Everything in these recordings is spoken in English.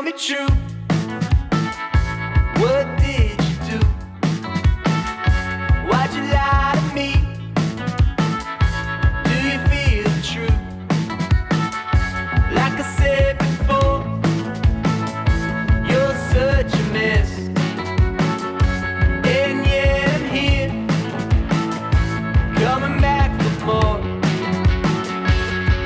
tell me true. What did you do? Why'd you lie to me? Do you feel the truth? Like I said before, you're such a mess. And yet I'm here, coming back for more.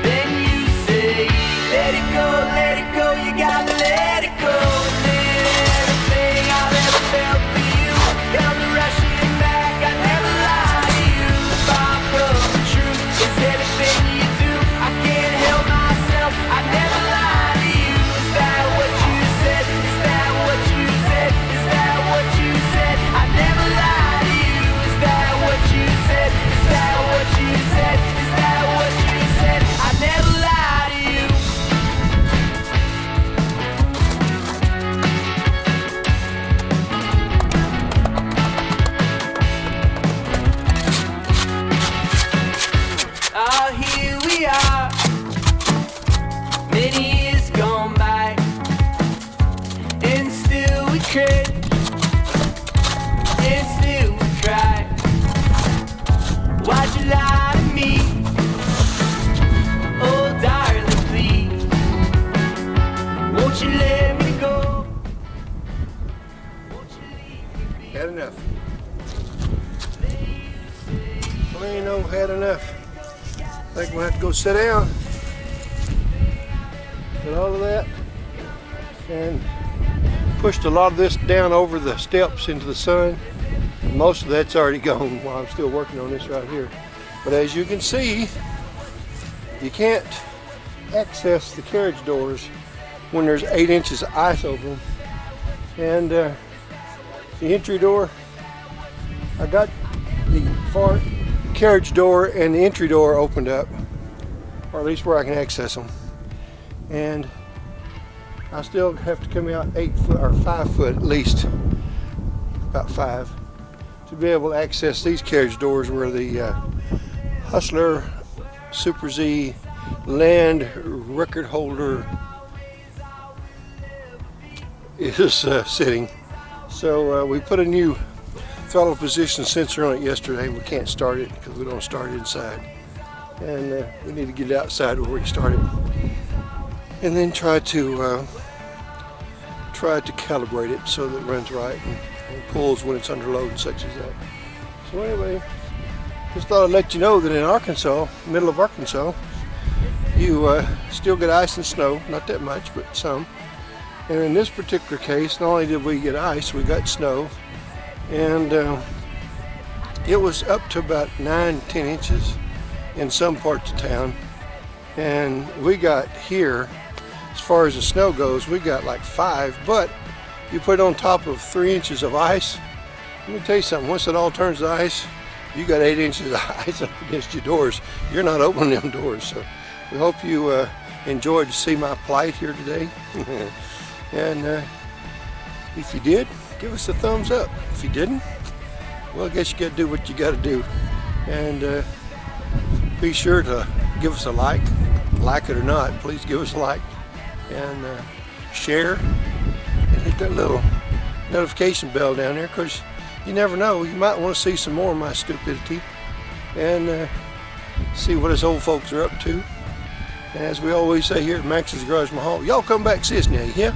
Then you say, let it go, you gotta let it go. And then everything I've ever felt for you come rushing back. I never lie to you. The bark of the truth is everything you do. I can't help myself, I never lie to you. Is that what you said? Is that what you said? Is that what you said? I never lie to you. Is that what you said? Is that what you said? Is that what you said? I never lie to you. Oh, here we are, many years gone by, and still we cringe, and still we cry. Why'd you lie to me? Oh, darling, please, won't you let me go? Won't you leave me be? Had enough. Well, ain't no had enough. I think we'll have to go sit down. Did all of that and pushed a lot of this down over the steps into the sun. Most of that's already gone while I'm still working on this right here. But as you can see, you can't access the carriage doors when there's 8 inches of ice over them. And the entry door, I got the far carriage door and the entry door opened up, or at least where I can access them. And I still have to come out 8 foot or 5 foot at least, about 5, to be able to access these carriage doors where the Hustler Super Z land record holder is sitting. So we put a new throttle position sensor on it yesterday. We can't start it because we don't start it inside, and we need to get it outside where we can start it, and then try to calibrate it so that it runs right and pulls when it's under load and such as that. So anyway, just thought I'd let you know that in Arkansas, middle of Arkansas, you still get ice and snow, not that much, but some. And in this particular case, not only did we get ice, we got snow. And it was up to about 9-10 inches in some parts of town, and we got here, as far as the snow goes, we got like 5, but you put it on top of 3 inches of ice. Let me tell you something, once it all turns to ice, you got 8 inches of ice up against your doors. You're not opening them doors. So we hope you enjoyed to see my plight here today. And if you did, give us a thumbs up. If you didn't, well, I guess you got to do what you got to do. And be sure to give us a like it or not, please give us a like, and share, and hit that little notification bell down there, because you never know, you might want to see some more of my stupidity and see what us old folks are up to. And as we always say here at Max's Garaj Mahal, y'all come back, see us now, yeah?